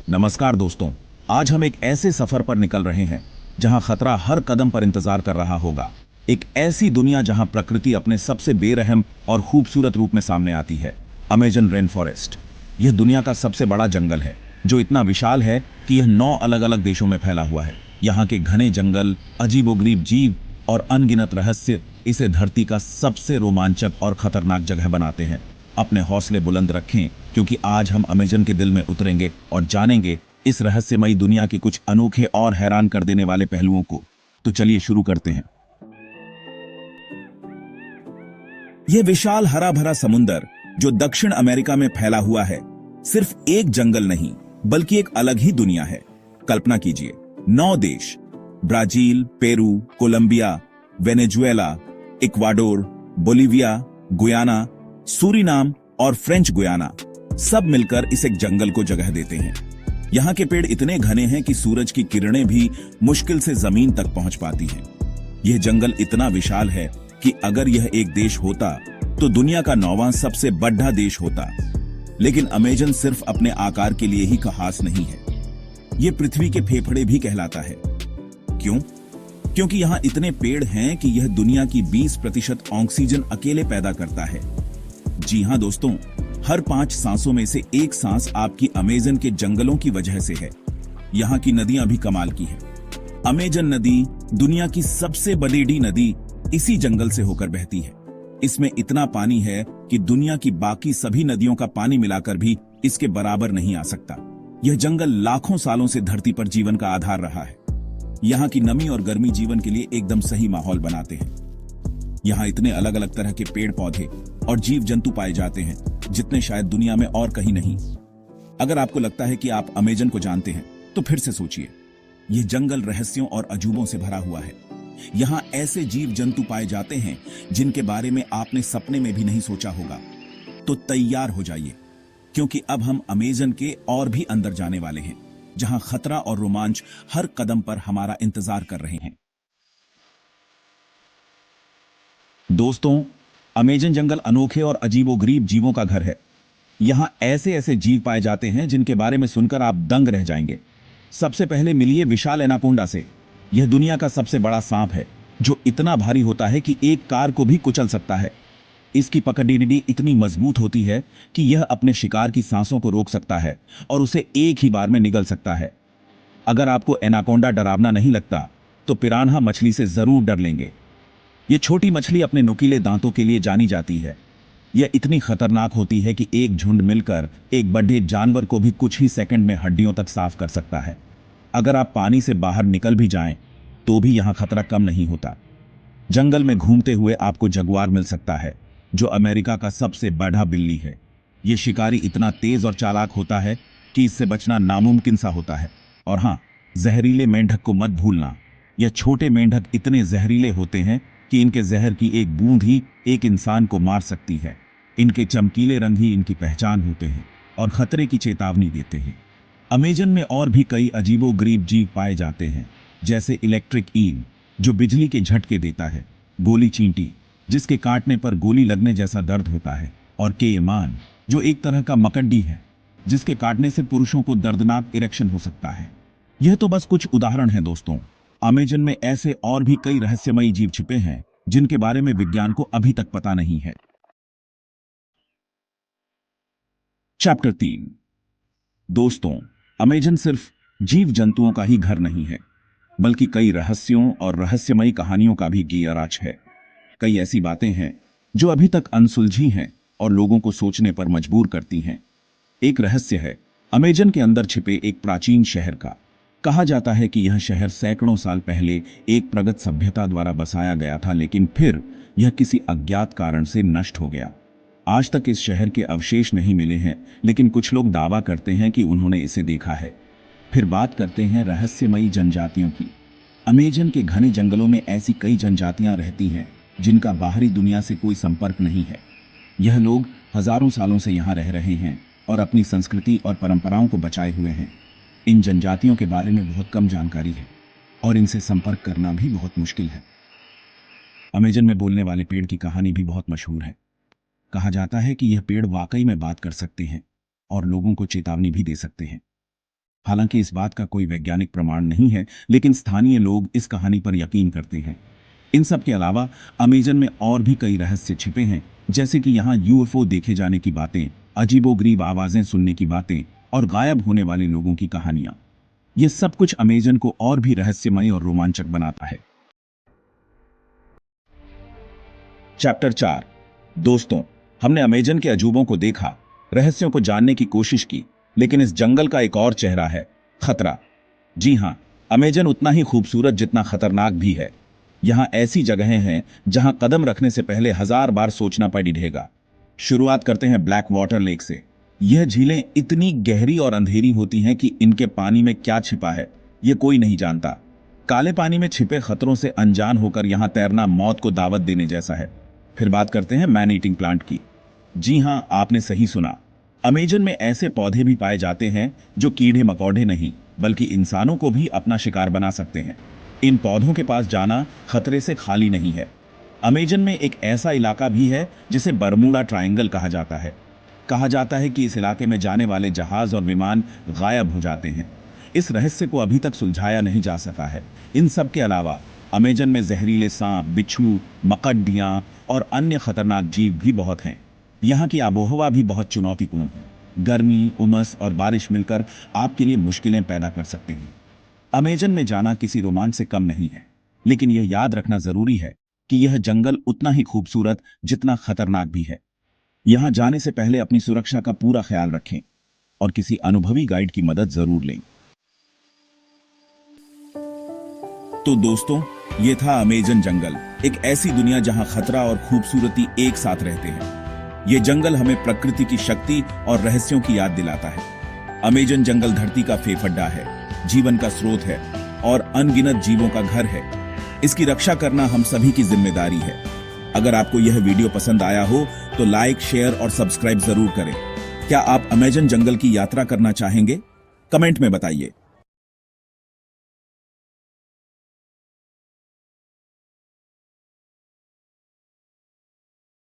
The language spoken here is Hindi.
नमस्कार दोस्तों। आज हम एक ऐसे सफर पर निकल रहे हैं जहां खतरा हर कदम पर इंतजार कर रहा होगा। एक ऐसी दुनिया जहां प्रकृति अपने सबसे बेरहम और खूबसूरत रूप में सामने आती है। अमेजन रेन फॉरेस्ट यह दुनिया का सबसे बड़ा जंगल है, जो इतना विशाल है कि यह 9 अलग अलग देशों में फैला हुआ है। यहाँ के घने जंगल, अजीबोगरीब जीव और अनगिनत रहस्य इसे धरती का सबसे रोमांचक और खतरनाक जगह बनाते हैं। अपने हौसले बुलंद रखें, क्योंकि आज हम अमेजन के दिल में उतरेंगे और जानेंगे इस रहस्यमयी दुनिया के कुछ अनोखे और हैरान कर देने वाले पहलुओं को। तो चलिए शुरू करते हैं। यह विशाल हरा भरा समुंदर जो दक्षिण अमेरिका में फैला हुआ है, सिर्फ एक जंगल नहीं बल्कि एक अलग ही दुनिया है। कल्पना कीजिए, 9 देश, Brazil, Peru, Colombia, Venezuela, Ecuador, Bolivia, Guyana, Suriname और फ्रेंच गुयाना, सब मिलकर इस एक जंगल को जगह देते हैं। यहाँ के पेड़ इतने घने हैं कि सूरज की किरणें भी मुश्किल से जमीन तक पहुंच पाती हैं। यह जंगल इतना विशाल है कि अगर यह एक देश होता तो दुनिया का 9वां सबसे बड़ा देश होता। लेकिन अमेजन सिर्फ अपने आकार के लिए ही खास नहीं है, यह पृथ्वी के फेफड़े भी कहलाता है। क्यों? क्योंकि यहाँ इतने पेड़ हैं कि यह दुनिया की 20% ऑक्सीजन अकेले पैदा करता है। जी हां दोस्तों, हर 5 सांसों में से एक सांस आपकी अमेजन के जंगलों की वजह से है। यहाँ की नदियां भी कमाल की हैं। अमेजन नदी दुनिया की सबसे बड़ी नदी इसी जंगल से होकर बहती है। इसमें इतना पानी है कि दुनिया की बाकी सभी नदियों का पानी मिलाकर भी इसके बराबर नहीं आ सकता। यह जंगल लाखों सालों से धरती पर जीवन का आधार रहा है। यहाँ की नमी और गर्मी जीवन के लिए एकदम सही माहौल बनाते हैं। यहाँ इतने अलग अलग तरह के पेड़ पौधे और जीव जंतु पाए जाते हैं जितने शायद दुनिया में और कहीं नहीं। अगर आपको लगता है कि आप अमेजन को जानते हैं तो फिर से सोचिए, यह जंगल रहस्यों और अजूबों से भरा हुआ है। यहाँ ऐसे जीव जंतु पाए जाते हैं जिनके बारे में आपने सपने में भी नहीं सोचा होगा। तो तैयार हो जाइए, क्योंकि अब हम अमेजन के और भी अंदर जाने वाले हैं, जहां खतरा और रोमांच हर कदम पर हमारा इंतजार कर रहे हैं। दोस्तों, अमेजन जंगल अनोखे और अजीबोगरीब जीवों का घर है। यहां ऐसे ऐसे जीव पाए जाते हैं जिनके बारे में सुनकर आप दंग रह जाएंगे। सबसे पहले मिलिए विशाल एनाकोंडा से। यह दुनिया का सबसे बड़ा सांप है, जो इतना भारी होता है कि एक कार को भी कुचल सकता है। इसकी पकड़नी इतनी मजबूत होती है कि यह अपने शिकार की सांसों को रोक सकता है और उसे एक ही बार में निगल सकता है। अगर आपको एनाकोंडा डरावना नहीं लगता तो पिरान्हा मछली से जरूर डर लेंगे। यह छोटी मछली अपने नुकीले दांतों के लिए जानी जाती है। यह इतनी खतरनाक होती है कि एक झुंड मिलकर एक बड़े जानवर को भी कुछ ही सेकंड में हड्डियों तक साफ कर सकता है। अगर आप पानी से बाहर निकल भी जाएं तो भी यहां खतरा कम नहीं होता। जंगल में घूमते हुए आपको जगुआर मिल सकता है, जो अमेरिका का सबसे बड़ा बिल्ली है। यह शिकारी इतना तेज और चालाक होता है कि इससे बचना नामुमकिन सा होता है। और हाँ, जहरीले मेंढक को मत भूलना। यह छोटे मेंढक इतने जहरीले होते हैं कि इनके जहर की एक बूंद ही एक इंसान को मार सकती है। इनके चमकीले रंग ही इनकी पहचान होते हैं और खतरे की चेतावनी देते हैं। अमेजन में और भी कई अजीबोगरीब जीव पाए जाते हैं, जैसे इलेक्ट्रिक ईल, जो बिजली के झटके देता है, गोली चींटी, जिसके काटने पर गोली लगने जैसा दर्द होता है, और केयमान, जो एक तरह का मकड़ी है, जिसके काटने से पुरुषों को दर्दनाक इरेक्शन हो सकता है। यह तो बस कुछ उदाहरण हैं दोस्तों। अमेजन में ऐसे और भी कई रहस्यमयी जीव छिपे हैं जिनके बारे में विज्ञान को अभी तक पता नहीं है। चैप्टर 3। दोस्तों, अमेजन सिर्फ जीव जंतुओं का ही घर नहीं है, बल्कि कई रहस्यों और रहस्यमयी कहानियों का भी गीराज है। कई ऐसी बातें हैं जो अभी तक अनसुलझी हैं और लोगों को सोचने पर मजबूर करती हैं। एक रहस्य है अमेजन के अंदर छिपे एक प्राचीन शहर का। कहा जाता है कि यह शहर सैकड़ों साल पहले एक प्रगत सभ्यता द्वारा बसाया गया था, लेकिन फिर यह किसी अज्ञात कारण से नष्ट हो गया। आज तक इस शहर के अवशेष नहीं मिले हैं, लेकिन कुछ लोग दावा करते हैं कि उन्होंने इसे देखा है। फिर बात करते हैं रहस्यमयी जनजातियों की। अमेजन के घने जंगलों में ऐसी कई जनजातियां रहती हैं जिनका बाहरी दुनिया से कोई संपर्क नहीं है। यह लोग हजारों सालों से यहाँ रह रहे हैं और अपनी संस्कृति और परंपराओं को बचाए हुए हैं। इन जनजातियों के बारे में बहुत कम जानकारी है और इनसे संपर्क करना भी बहुत मुश्किल है। अमेजन में बोलने वाले पेड़ की कहानी भी बहुत मशहूर है। कहा जाता है कि यह पेड़ वाकई में बात कर सकते हैं और लोगों को चेतावनी भी दे सकते हैं। हालांकि इस बात का कोई वैज्ञानिक प्रमाण नहीं है, लेकिन स्थानीय लोग इस कहानी पर यकीन करते हैं। इन सब के अलावा अमेजन में और भी कई रहस्य छिपे हैं, जैसे कि यहाँ यूएफओ देखे जाने की बातें, अजीबोगरीब आवाजें सुनने की बातें और गायब होने वाले लोगों की कहानियां। ये सब कुछ अमेजन को और भी रहस्यमय और रोमांचक बनाता है। चैप्टर 4। दोस्तों, हमने अमेजन के अजूबों को देखा, रहस्यों को जानने की कोशिश की, लेकिन इस जंगल का एक और चेहरा है, खतरा। जी हां, अमेजन उतना ही खूबसूरत जितना खतरनाक भी है। यहां ऐसी जगहें हैं जहां कदम रखने से पहले 1000 बार सोचना पड़ेगा। शुरुआत करते हैं ब्लैक वाटर लेक से। यह झीलें इतनी गहरी और अंधेरी होती हैं कि इनके पानी में क्या छिपा है, यह कोई नहीं जानता। काले पानी में छिपे खतरों से अनजान होकर यहां तैरना मौत को दावत देने जैसा है। फिर बात करते हैं मैन ईटिंग प्लांट की। जी हां, आपने सही सुना। अमेजन में ऐसे पौधे भी पाए जाते हैं जो कीड़े मकोड़े नहीं, बल्कि इंसानों को भी अपना शिकार बना सकते हैं। इन पौधों के पास जाना खतरे से खाली नहीं है। अमेजन में एक ऐसा इलाका भी है जिसे बर्मुडा ट्रायंगल कहा जाता है। कहा जाता है कि इस इलाके में जाने वाले जहाज और विमान गायब हो जाते हैं। इस रहस्य को अभी तक सुलझाया नहीं जा सका है। इन सब के अलावा अमेजन में जहरीले सांप, बिच्छू, मकड़ियाँ और अन्य खतरनाक जीव भी बहुत हैं। यहाँ की आबोहवा भी बहुत चुनौतीपूर्ण है। गर्मी, उमस और बारिश मिलकर आपके लिए मुश्किलें पैदा कर सकते हैं। अमेजन में जाना किसी रोमांच से कम नहीं है, लेकिन यह याद रखना जरूरी है कि यह जंगल उतना ही खूबसूरत जितना खतरनाक भी है। यहाँ जाने से पहले अपनी सुरक्षा का पूरा ख्याल रखें और किसी अनुभवी गाइड की मदद जरूर लें। तो दोस्तों, ये था अमेजन जंगल, एक ऐसी दुनिया जहां खतरा और खूबसूरती एक साथ रहते हैं। ये जंगल हमें प्रकृति की शक्ति और रहस्यों की याद दिलाता है। अमेजन जंगल धरती का फेफड्डा है, जीवन का स्रोत है और अनगिनत जीवों का घर है। इसकी रक्षा करना हम सभी की जिम्मेदारी है। अगर आपको यह वीडियो पसंद आया हो तो लाइक, शेयर और सब्सक्राइब जरूर करें। क्या आप अमेजन जंगल की यात्रा करना चाहेंगे? कमेंट में बताइए।